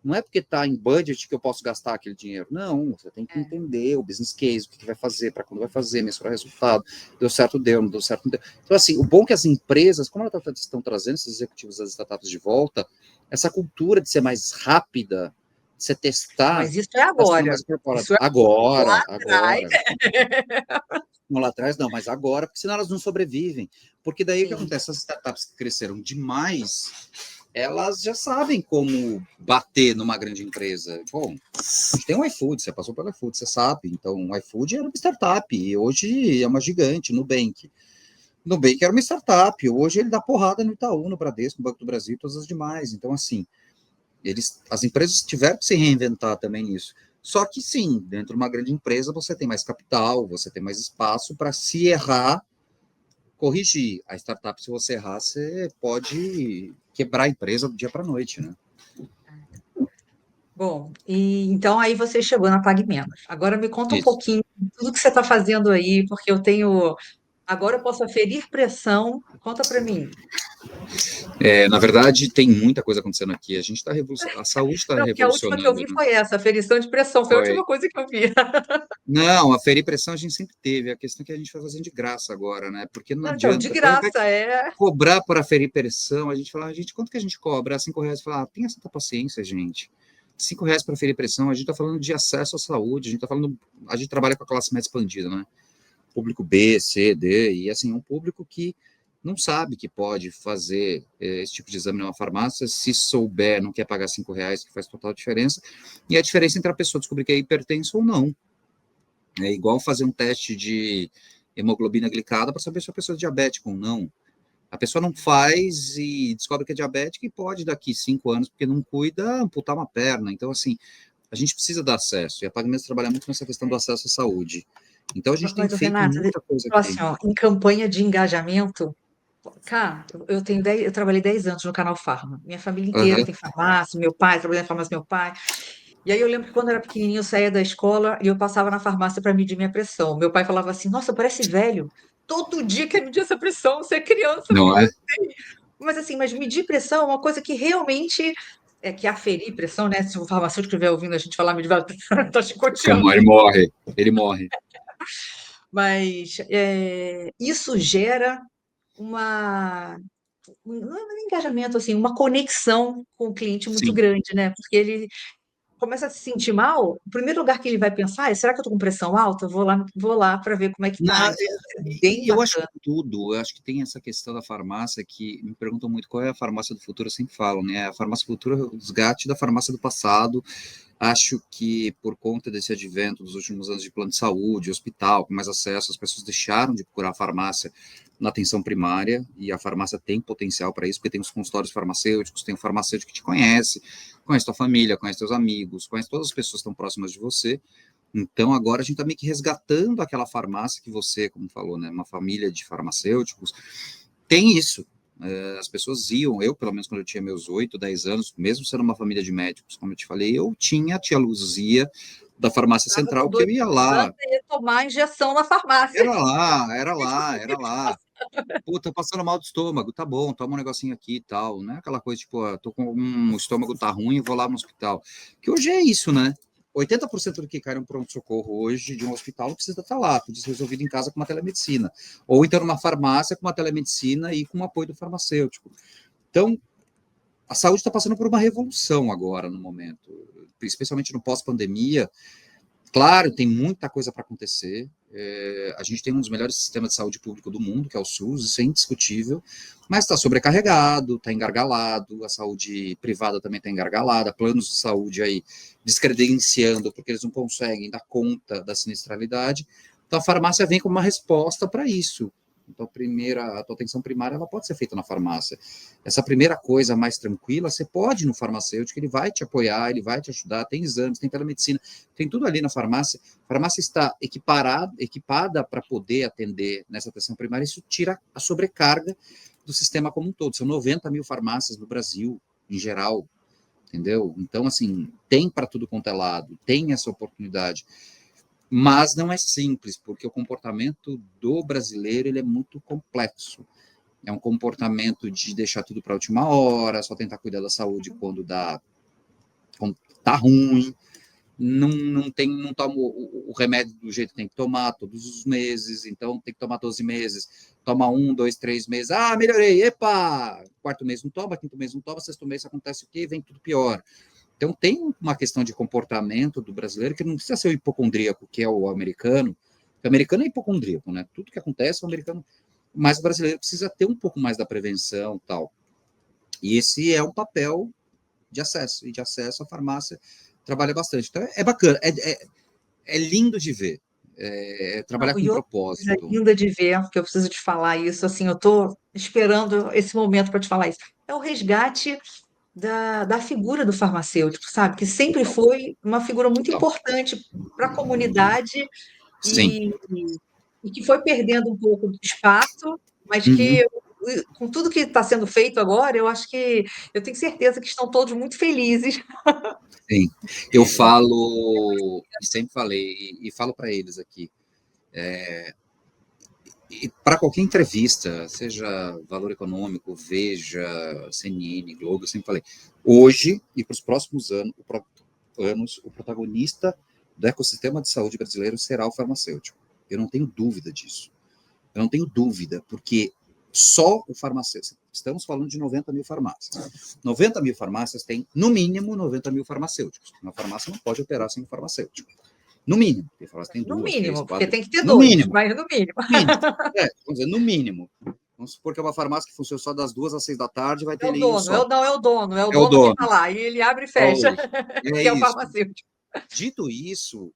Não é porque está em budget que eu posso gastar aquele dinheiro. Não, você tem que É. entender o business case, o que vai fazer, para quando vai fazer, mensurar resultado. Deu certo, deu, não deu certo, não deu. Então, assim, o bom é que as empresas, como elas estão trazendo esses executivos das startups de volta, essa cultura de ser mais rápida, de você testar, Mas isso é está sendo agora. mais incorporada. Isso é lá atrás. Agora. Não lá atrás, não, mas agora, porque senão elas não sobrevivem. Porque daí o que Sim. acontece? Essas startups que cresceram demais, elas já sabem como bater numa grande empresa. Bom, a gente tem o iFood, você passou pelo iFood, você sabe. Então, o iFood era uma startup, e hoje é uma gigante, Nubank. Nubank era uma startup, hoje ele dá porrada no Itaú, no Bradesco, no Banco do Brasil e todas as demais. Então, assim, as empresas tiveram que se reinventar também nisso. Só que sim, dentro de uma grande empresa você tem mais capital, você tem mais espaço para se errar, corrigir. A startup, se você errar, você pode quebrar a empresa do dia para a noite, né? Bom, e então aí você chegou na Pague Menos. Agora me conta um Isso. pouquinho tudo que você está fazendo aí, porque eu tenho. Agora eu posso aferir pressão. Conta para mim. Na verdade, tem muita coisa acontecendo aqui. A saúde está Não, porque a última que eu revolucionando, vi né? foi essa, aferição de pressão. Foi a Foi. última coisa que eu vi. Não, a ferir pressão a gente sempre teve. A questão é que a gente vai fazendo de graça agora, né? Porque não Não, então, de adianta. Vai graça, é. cobrar por aferir pressão, a gente fala, gente, quanto que a gente cobra? R$ 5. Fala, tenha essa paciência, gente. R$ 5 para aferir pressão, a gente está falando de acesso à saúde, a gente trabalha com a classe média expandida, né? Público B, C, D, e assim, um público que não sabe que pode fazer esse tipo de exame numa farmácia, se souber, não quer pagar R$ 5, que faz total diferença, e a diferença entre a pessoa descobrir que é hipertenso ou não. É igual fazer um teste de hemoglobina glicada para saber se a pessoa é diabética ou não. A pessoa não faz e descobre que é diabética e pode, daqui 5 anos, porque não cuida, amputar uma perna. Então, assim, a gente precisa dar acesso. E a PagMenos trabalha muito nessa questão do acesso à saúde. Então, a gente tem Mas, feito Renata, muita coisa falar aqui. assim, ó, em campanha de engajamento, cara, eu tenho 10, eu trabalhei 10 anos no canal Farma. Minha família inteira Uhum. tem farmácia, meu pai trabalhou na farmácia do meu pai. E aí eu lembro que quando eu era pequenininha, eu saía da escola e eu passava na farmácia para medir minha pressão. Meu pai falava assim: Nossa, parece velho. Todo dia quer medir essa pressão, você é criança, Não filho. é? Mas assim, mas medir pressão é uma coisa que realmente é que aferir pressão, né? Se o farmacêutico estiver ouvindo a gente falar medir pressão, tá chicoteando. Ele morre. Ele morre. Mas isso gera uma não é um engajamento assim, uma conexão com o cliente muito Sim. grande, né? Porque ele começa a se sentir mal, o primeiro lugar que ele vai pensar é: será que eu estou com pressão alta? Vou lá para ver como é que tá. Na, Então, é bem eu acho que bacana. tudo, eu acho que tem essa questão da farmácia que me perguntam muito qual é a farmácia do futuro, eu sempre falo, né? A farmácia do futuro é o resgate da farmácia do passado. Acho que por conta desse advento dos últimos anos de plano de saúde, hospital, com mais acesso, as pessoas deixaram de procurar a farmácia na atenção primária, e a farmácia tem potencial para isso, porque tem os consultórios farmacêuticos, tem o farmacêutico que te conhece, conhece tua família, conhece teus amigos, conhece todas as pessoas que estão próximas de você. Então, agora a gente está meio que resgatando aquela farmácia que você, como falou, né, uma família de farmacêuticos, tem isso. As pessoas iam, eu, pelo menos, quando eu tinha meus 8, 10 anos, mesmo sendo uma família de médicos, como eu te falei, eu tinha a tia Luzia da farmácia Estava central, com que 2 eu ia anos lá, e ia tomar injeção na farmácia. era lá, era Mesmo lá, assim, era lá. Pô, tô passando mal do estômago, tá bom, toma um negocinho aqui e tal, não é aquela coisa tipo, tô com o estômago tá ruim, vou lá no hospital. Que hoje é isso, né? 80% do que cai no pronto-socorro hoje de um hospital não precisa estar lá, pode ser resolvido em casa com uma telemedicina. Ou então numa farmácia com uma telemedicina e com o apoio do farmacêutico. Então, a saúde está passando por uma revolução agora, no momento, especialmente no pós-pandemia. Claro, tem muita coisa para acontecer. A gente tem um dos melhores sistemas de saúde público do mundo, que é o SUS, isso é indiscutível, mas está sobrecarregado, está engargalado, a saúde privada também está engargalada, planos de saúde aí descredenciando, porque eles não conseguem dar conta da sinistralidade. Então, a farmácia vem como uma resposta para isso. Então, a tua atenção primária ela pode ser feita na farmácia. Essa primeira coisa mais tranquila, você pode ir no farmacêutico, ele vai te apoiar, ele vai te ajudar, tem exames, tem telemedicina, tem tudo ali na farmácia. A farmácia está equipada para poder atender nessa atenção primária, isso tira a sobrecarga do sistema como um todo. São 90 mil farmácias no Brasil, em geral, entendeu? Então, assim, tem para tudo quanto é lado, tem essa oportunidade. Mas não é simples, porque o comportamento do brasileiro ele é muito complexo. É um comportamento de deixar tudo para a última hora, só tentar cuidar da saúde quando tá ruim, não toma o remédio do jeito que tem que tomar todos os meses, então tem que tomar 12 meses, toma 1, 2, 3 meses, melhorei, epa! Quarto mês não toma, quinto mês não toma, sexto mês acontece o quê? Vem tudo pior. Então tem uma questão de comportamento do brasileiro que não precisa ser o hipocondríaco, que é o americano. O americano é hipocondríaco, né? Tudo que acontece, o americano. Mas o brasileiro precisa ter um pouco mais da prevenção, tal. E esse é um papel de acesso. E de acesso a farmácia trabalha bastante. Então é bacana, é lindo de ver. Trabalhar Não, com e outra coisa propósito. linda de ver, que eu preciso te falar isso, assim, eu estou esperando esse momento para te falar isso, é o resgate da figura do farmacêutico, sabe? Que sempre Total, foi uma figura muito total. importante para a comunidade Sim. e, e que foi perdendo um pouco de espaço, mas Uhum. que com tudo que está sendo feito agora, eu acho que eu tenho certeza que estão todos muito felizes. Sim. Eu falo, e sempre falei, e falo para eles aqui, e para qualquer entrevista, seja Valor Econômico, Veja, CNN, Globo, eu sempre falei, hoje e para os próximos anos, o protagonista do ecossistema de saúde brasileiro será o farmacêutico. Eu não tenho dúvida disso. Eu não tenho dúvida, porque só o farmacêutico, estamos falando de 90 mil farmácias. 90 mil farmácias têm, no mínimo, 90 mil farmacêuticos. Uma farmácia não pode operar sem um farmacêutico. No mínimo. Tem farmácia tem No 2, 3, mínimo, porque 4. tem que ter No dois, mínimo. mas no mínimo. Mínimo. Vamos dizer, no mínimo. Vamos supor que é uma farmácia que funciona só das 2 às 6 da tarde, vai É ter o ali um dono, só. não, é o dono, é o É o dono que está dono. lá, e ele abre e fecha, Oh, é que é o isso. farmacêutico. Dito isso,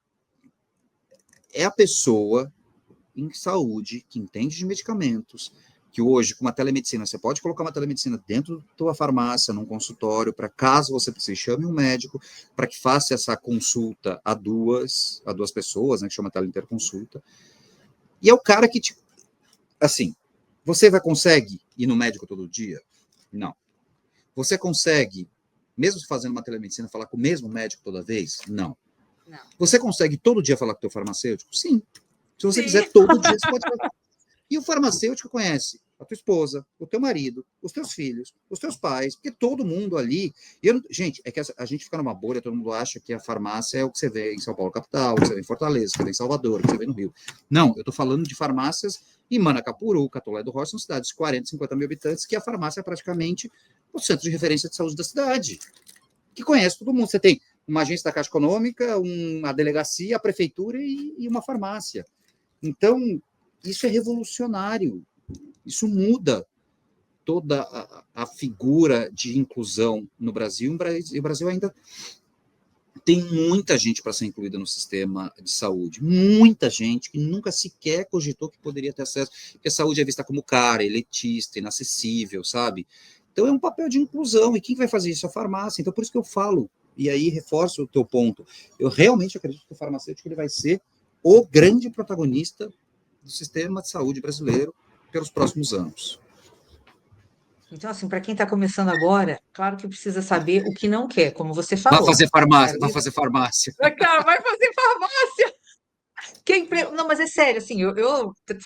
é a pessoa em saúde que entende de medicamentos, que hoje, com uma telemedicina, você pode colocar uma telemedicina dentro da tua farmácia, num consultório, para caso você precise, chame um médico para que faça essa consulta a duas pessoas, né, que chama teleinterconsulta. E é o cara que, assim, você consegue ir no médico todo dia? Não. Você consegue, mesmo fazendo uma telemedicina, falar com o mesmo médico toda vez? Não. Não. Você consegue todo dia falar com o teu farmacêutico? Sim. Se você Sim. quiser, todo dia você pode falar. E o farmacêutico conhece a tua esposa, o teu marido, os teus filhos, os teus pais, porque todo mundo ali. Gente, é que a gente fica numa bolha, todo mundo acha que a farmácia é o que você vê em São Paulo, capital, o que você vê em Fortaleza, o que você vê em Salvador, o que você vê no Rio. Não, eu estou falando de farmácias em Manacapuru, Catolé do Rocha, são cidades de 40, 50 mil habitantes, que a farmácia é praticamente o centro de referência de saúde da cidade, que conhece todo mundo. Você tem uma agência da Caixa Econômica, uma delegacia, a prefeitura e uma farmácia. Então, isso é revolucionário. Isso muda toda a figura de inclusão no Brasil. E o Brasil ainda tem muita gente para ser incluída no sistema de saúde. Muita gente que nunca sequer cogitou que poderia ter acesso, porque a saúde é vista como cara, elitista, inacessível, sabe? Então, é um papel de inclusão. E quem vai fazer isso? A farmácia. Então, por isso que eu falo, e aí reforço o teu ponto, eu realmente acredito que o farmacêutico ele vai ser o grande protagonista do sistema de saúde brasileiro pelos próximos anos. Então, assim, para quem está começando agora, claro que precisa saber o que não quer, como você Vai falou. fazer farmácia, vai fazer farmácia. Cara, vai fazer farmácia. Não, mas é sério, assim,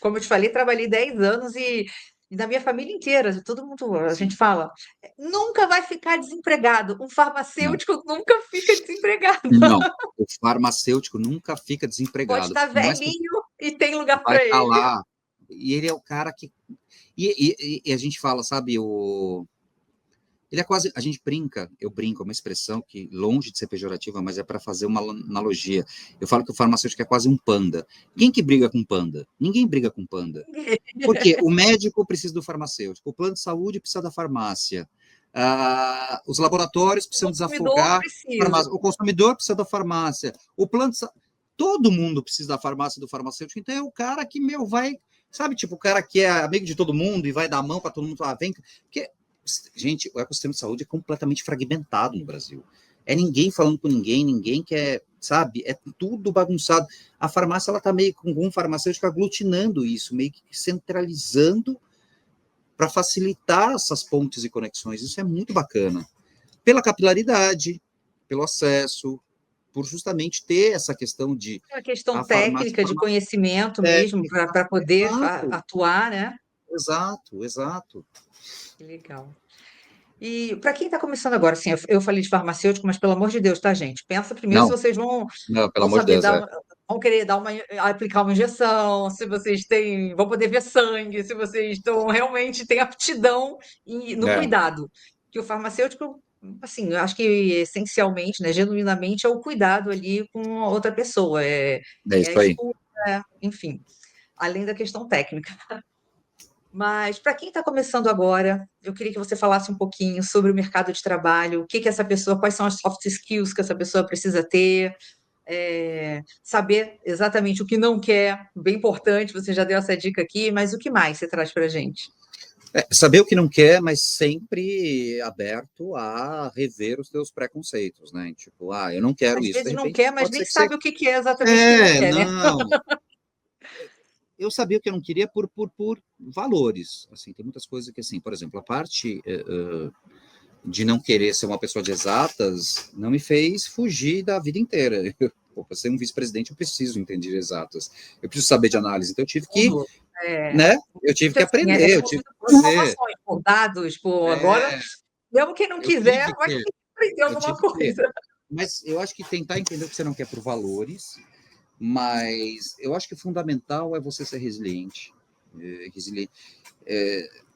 como eu te falei, trabalhei 10 anos e da minha família inteira, todo mundo, a Sim. gente fala, nunca vai ficar desempregado. Um Não, farmacêutico nunca fica desempregado. não. O farmacêutico nunca fica Pode desempregado. estar Por mais que velhinho e tem lugar vai para estar ele. lá. E ele é o cara que. E a gente fala, sabe, ele é quase. A gente brinca, eu brinco, é uma expressão que, longe de ser pejorativa, mas é para fazer uma analogia. Eu falo que o farmacêutico é quase um panda. Quem que briga com panda? Ninguém briga com panda. Porque o médico precisa do farmacêutico, o plano de saúde precisa da farmácia, os laboratórios O precisam consumidor desafogar a precisa. farmácia, o consumidor precisa da farmácia, o plano de todo mundo precisa da farmácia e do farmacêutico, então é o cara que, vai, sabe, tipo, o cara que é amigo de todo mundo e vai dar a mão para todo mundo, vem, porque, gente, o ecossistema de saúde é completamente fragmentado no Brasil. É ninguém falando com ninguém, ninguém quer, sabe, é tudo bagunçado. A farmácia, ela tá meio com um farmacêutico aglutinando isso, meio que centralizando para facilitar essas pontes e conexões. Isso é muito bacana. Pela capilaridade, pelo acesso, por justamente ter essa questão de É uma questão a farmácia, técnica, de conhecimento mesmo, técnica. para poder Exato, atuar, né? exato, exato. Que legal. E para quem está começando agora, assim, eu falei de farmacêutico, mas pelo amor de Deus, tá, gente? Pensa primeiro se Não, vocês vão, não, pelo vão amor de saber Deus, dar, é. vão querer aplicar uma injeção, se vocês vão poder ver sangue, se vocês realmente têm aptidão no É, cuidado. Que o farmacêutico, assim, eu acho que essencialmente, né, genuinamente, é o cuidado ali com a outra pessoa, é é a isso aí. escuta, enfim, além da questão técnica. Mas para quem está começando agora, eu queria que você falasse um pouquinho sobre o mercado de trabalho, o que que essa pessoa, quais são as soft skills que essa pessoa precisa ter, saber exatamente o que não quer, bem importante, você já deu essa dica aqui, mas o que mais você traz para a gente? Saber o que não quer, mas sempre aberto a rever os teus preconceitos, né? Tipo, eu não quero Às isso. De vezes não repente, quer, mas pode nem ser que você. sabe o que que é exatamente o que não quer, né? Não. Eu sabia o que eu não queria por valores. Assim, tem muitas coisas que, assim, por exemplo, a parte de não querer ser uma pessoa de exatas não me fez fugir da vida inteira. Para ser um vice-presidente, eu preciso entender exatas. Eu preciso saber de análise. Então, eu tive que, Mundo, é, né? Eu tive que assim, é aprender, eu tive movido que por fazer. informações, por dados, agora, É, mesmo quem não eu quiser, tive vai que, aprender eu alguma tive que. coisa. Mas eu acho que tentar entender o que você não quer por valores, mas eu acho que o fundamental é você ser resiliente. Resiliente.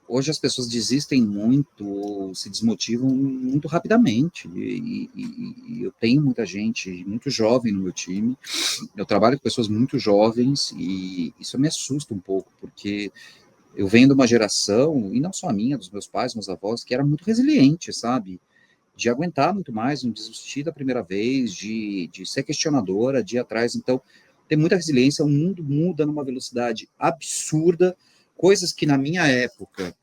Hoje as pessoas desistem muito, se desmotivam muito rapidamente. E eu tenho muita gente muito jovem no meu time. Eu trabalho com pessoas muito jovens e isso me assusta um pouco, porque eu venho de uma geração, e não só a minha, dos meus pais, meus avós, que era muito resiliente, sabe? De aguentar muito mais, não desistir da primeira vez, de ser questionadora, de ir atrás. Então, tem muita resiliência, o mundo muda numa velocidade absurda, coisas que na minha época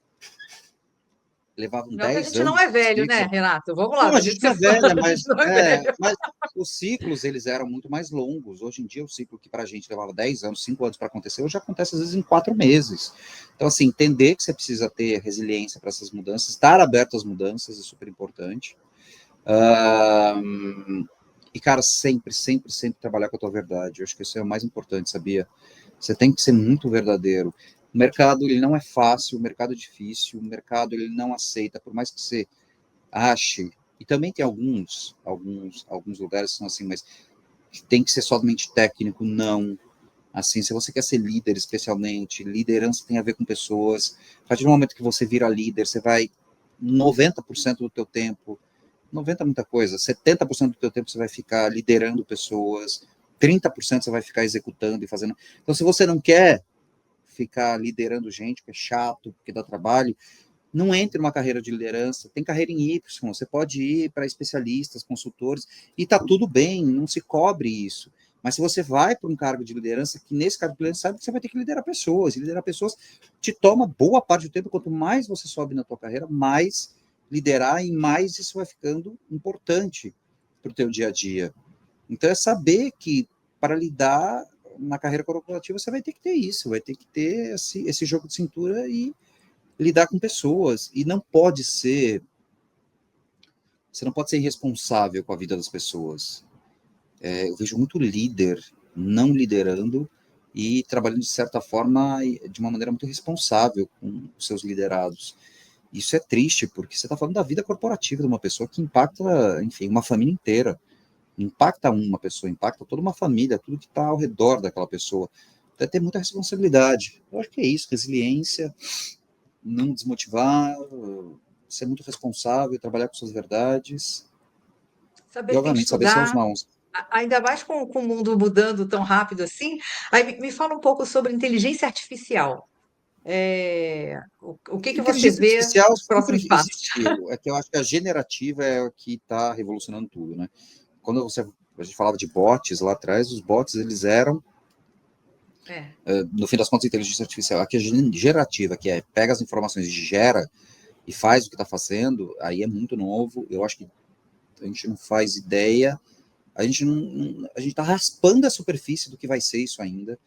levavam Não que a 10 gente não anos é de velho, né, ciclo. Renato? Vamos lá, Não, a do gente jeito que não você é fala, velha, a gente mas, não é velho. mas os ciclos eles eram muito mais longos. Hoje em dia, o ciclo que para a gente levava 10 anos, 5 anos para acontecer, hoje acontece às vezes em 4 meses. Então, assim, entender que você precisa ter resiliência para essas mudanças, estar aberto às mudanças é super importante. E, cara, sempre, sempre, sempre trabalhar com a tua verdade. Eu acho que isso é o mais importante, sabia? Você tem que ser muito verdadeiro. O mercado, ele não é fácil, o mercado é difícil, o mercado, ele não aceita, por mais que você ache, e também tem alguns lugares que são assim, mas tem que ser somente técnico, não. Assim, se você quer ser líder, especialmente, liderança tem a ver com pessoas. A partir do momento que você vira líder, você vai 90% do teu tempo 90 é muita coisa. 70% do teu tempo você vai ficar liderando pessoas, 30% você vai ficar executando e fazendo. Então, se você não quer ficar liderando gente, que é chato, porque dá trabalho, não entre numa carreira de liderança. Tem carreira em Y, você pode ir para especialistas, consultores, e tá tudo bem, não se cobre isso. Mas se você vai para um cargo de liderança, que nesse cargo de liderança sabe que você vai ter que liderar pessoas, e liderar pessoas te toma boa parte do tempo. Quanto mais você sobe na tua carreira, mais liderar e mais isso vai ficando importante para o teu dia a dia. Então é saber que para lidar na carreira corporativa você vai ter que ter isso, vai ter que ter esse jogo de cintura e lidar com pessoas. E não pode ser, você não pode ser irresponsável com a vida das pessoas. Eu vejo muito líder não liderando e trabalhando de certa forma, de uma maneira muito responsável com os seus liderados. Isso é triste, porque você está falando da vida corporativa de uma pessoa que impacta, enfim, uma família inteira. Impacta uma pessoa, impacta toda uma família, tudo que está ao redor daquela pessoa. Deve ter muita responsabilidade. Eu acho que é isso, resiliência, não desmotivar, ser muito responsável, trabalhar com suas verdades e, Saber obviamente, saber seus estudar, nãos. ainda mais com o mundo mudando tão rápido assim. Aí me fala um pouco sobre inteligência artificial. O que que você Inteligência vê artificial nos sempre próximos passos? existiu. É que eu acho que a generativa é o que está revolucionando tudo, né? Quando a gente falava de bots lá atrás, os bots, eles eram, É, no fim das contas, inteligência artificial. Aqui a gerativa, que é pega as informações e gera e faz o que está fazendo, aí é muito novo. Eu acho que a gente não faz ideia, a gente não, a gente está raspando a superfície do que vai ser isso ainda.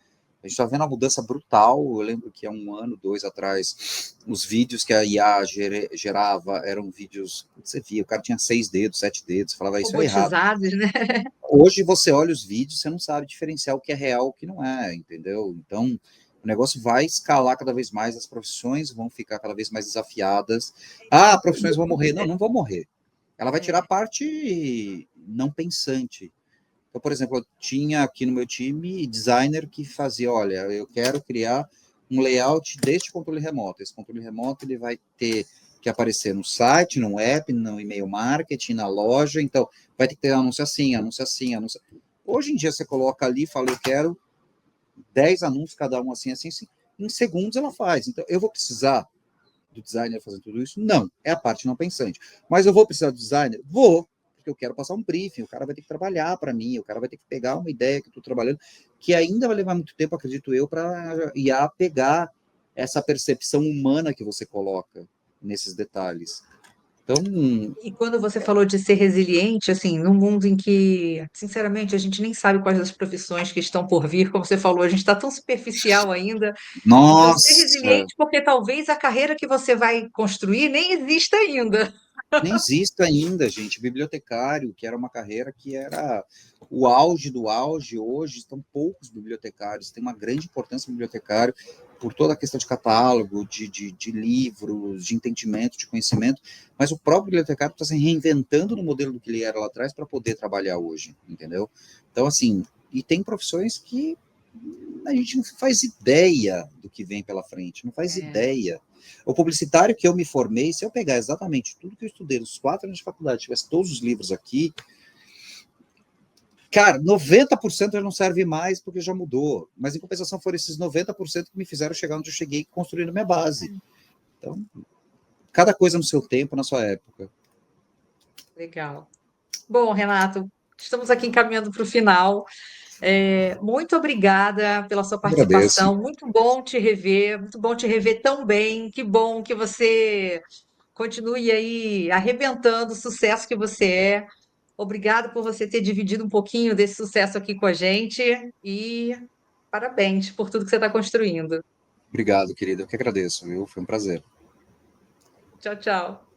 A gente está vendo uma mudança brutal. Eu lembro que há um ano, dois atrás, os vídeos que a IA gerava eram vídeos. Você via, o cara tinha 6 dedos, 7 dedos, falava isso é errado. robotizados, né? Hoje você olha os vídeos, você não sabe diferenciar o que é real e o que não é, entendeu? Então, o negócio vai escalar cada vez mais, as profissões vão ficar cada vez mais desafiadas. Ah, profissões vão morrer. Não, não vão morrer. Ela vai tirar a É, parte não pensante. Então, por exemplo, eu tinha aqui no meu time designer que fazia, olha, eu quero criar um layout deste controle remoto. Esse controle remoto ele vai ter que aparecer no site, no app, no e-mail marketing, na loja. Então, vai ter que ter anúncio assim, anúncio assim, anúncio. Hoje em dia você coloca ali, fala, eu quero 10 anúncios, cada um assim, assim, assim. Em segundos ela faz. Então, eu vou precisar do designer fazendo tudo isso? Não, é a parte não pensante. Mas eu vou precisar do designer? Vou, porque eu quero passar um briefing, o cara vai ter que trabalhar para mim, o cara vai ter que pegar uma ideia que eu estou trabalhando, que ainda vai levar muito tempo, acredito eu, para IA pegar essa percepção humana que você coloca nesses detalhes. Então, e quando você falou de ser resiliente, assim, num mundo em que, sinceramente, a gente nem sabe quais as profissões que estão por vir, como você falou, a gente está tão superficial ainda. Então, ser nossa, resiliente, porque talvez a carreira que você vai construir nem exista ainda. nem existe ainda, gente, bibliotecário, que era uma carreira que era o auge do auge. Hoje estão poucos bibliotecários, tem uma grande importância no bibliotecário por toda a questão de catálogo, de livros, de entendimento, de conhecimento, mas o próprio bibliotecário está se reinventando no modelo do que ele era lá atrás para poder trabalhar hoje, entendeu? Então, assim, e tem profissões que a gente não faz ideia do que vem pela frente, não faz É, ideia. O publicitário que eu me formei, se eu pegar exatamente tudo que eu estudei nos 4 anos de faculdade, tivesse todos os livros aqui, cara, 90% já não serve mais porque já mudou. Mas em compensação foram esses 90% que me fizeram chegar onde eu cheguei construindo minha base. Então, cada coisa no seu tempo, na sua época. legal. Bom, Renato, estamos aqui encaminhando para o final. Muito obrigada pela sua Agradeço. participação. Muito bom te rever tão bem. Que bom que você continue aí arrebentando o sucesso que você é. Obrigado por você ter dividido um pouquinho desse sucesso aqui com a gente e parabéns por tudo que você está construindo. Obrigado, querido. Eu que agradeço, viu? Foi um prazer. Tchau, tchau.